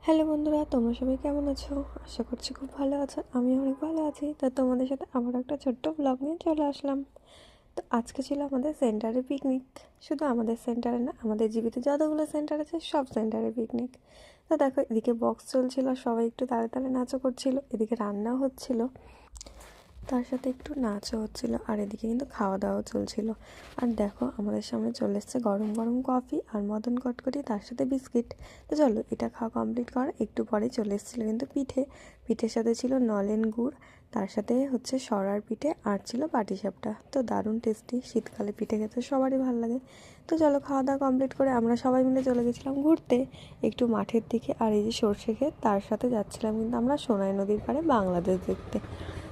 Hello বন্ধুরা, তোমরা সবাই কেমন আছো? আশা করছি খুব ভালো আছো। আমি অনেক ভালো আছি। তো তোমাদের সাথে আবার একটা ছোট্ট ব্লগ নিয়ে চলে আসলাম। তো আজকে ছিল আমাদের সেন্টারে পিকনিক। শুধু আমাদের সেন্টারে না, আমাদের জীবিতে যতগুলো সেন্টার আছে সব সেন্টারে পিকনিক। তো দেখো, এদিকে বক্স চলছিল, সবাই একটু তাড়াতাড়ি তাড়ে নাচও করছিল, এদিকে রান্নাও হচ্ছিল, তার সাথে একটু নাচও হচ্ছিল, আর এদিকে কিন্তু খাওয়া দাওয়াও চলছিল। আর দেখো, আমাদের সামনে চলে এসছে গরম গরম কফি আর মদন কটকটি, তার সাথে বিস্কিট। তো চলো, এটা খাওয়া কমপ্লিট কর। একটু পরেই চলে এসেছিলো কিন্তু পিঠের সাথে ছিল নলেন গুড়, তার সাথে হচ্ছে সরার পিঠে, আর ছিল পাটিসাপটা। তো দারুণ টেস্টি, শীতকালে পিঠে খেতে সবারই ভালো লাগে। তো চলো, খাওয়া দাওয়া কমপ্লিট করে আমরা সবাই মিলে চলে গেছিলাম ঘুরতে একটু মাঠের দিকে। আর এই যে সর্ষে ক্ষেত, তার সাথে যাচ্ছিলাম কিন্তু আমরা সোনাই নদীর পাড়ে বাংলাদেশ দেখতে।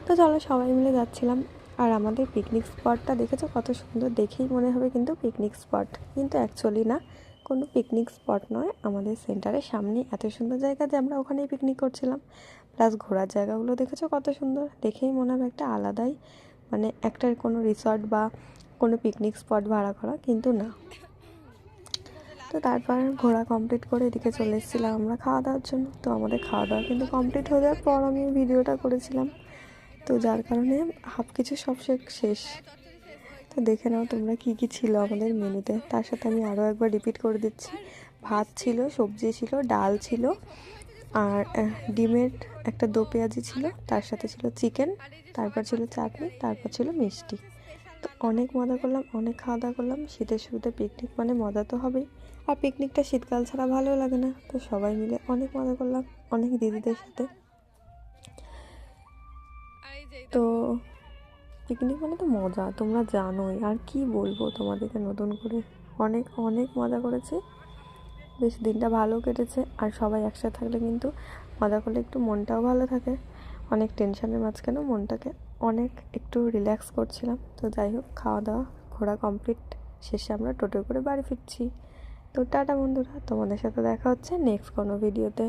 তো চলো, সবাই মিলে যাচ্ছিলাম। আর আমাদের পিকনিক স্পটটা দেখেছো কত সুন্দর, দেখেই মনে হবে কিন্তু পিকনিক স্পট, কিন্তু অ্যাকচুয়ালি না, কোনো পিকনিক স্পট নয়। আমাদের সেন্টারের সামনে এত সুন্দর জায়গা যে আমরা ওখানেই পিকনিক করছিলাম। প্লাস ঘোরার জায়গাগুলো দেখেছো কত সুন্দর, দেখেই মনে হবে একটা আলাদাই, মানে একটা কোনো রিসর্ট বা কোনো পিকনিক স্পট ভাড়া করা, কিন্তু না। তো তারপর ঘোরা কমপ্লিট করে এদিকে চলে এসেছিলাম আমরা খাওয়া দাওয়ার জন্য। তো আমাদের খাওয়া দাওয়া কিন্তু কমপ্লিট হয়ে যাওয়ার পর আমি ভিডিওটা করেছিলাম, তো যার কারণে হাফ কিছু সব শেষ। তো দেখে নাও তোমরা কী কী ছিল আমাদের মেনুতে। তার সাথে আমি আরও একবার রিপিট করে দিচ্ছি, ভাত ছিল, সবজি ছিল, ডাল ছিল, আর ডিমের একটা দো পেঁয়াজি ছিল, তার সাথে ছিল চিকেন, তারপর ছিল চাটনি, তারপর ছিল মিষ্টি। তো অনেক মজা করলাম, অনেক খাওয়া দাওয়া করলাম। শীতের শুরুতে পিকনিক মানে মজা তো হবেই, আর পিকনিকটা শীতকাল ছাড়া ভালো লাগে না। তো সবাই মিলে অনেক মজা করলাম, অনেক দিদিদের সাথে। তো পিকনিক মানে তো মজা, তোমরা জানোই, আর কি বলবো তোমাদেরকে নতুন করে। অনেক অনেক মজা করেছি, বেশ দিনটা ভালো কেটেছে। আর সবাই একসাথে থাকলে কিন্তু মজা করলে একটু মনটাও ভালো থাকে। অনেক টেনশনের মাঝখানেও মনটাকে অনেক একটু রিল্যাক্স করছিলাম। তো যাই হোক, খাওয়া দাওয়া ঘোরা কমপ্লিট শেষে আমরা টোটো করে বাড়ি ফিরছি। তো টাটা বন্ধুরা, তোমাদের সাথে দেখা হচ্ছে নেক্সট কোনো ভিডিওতে।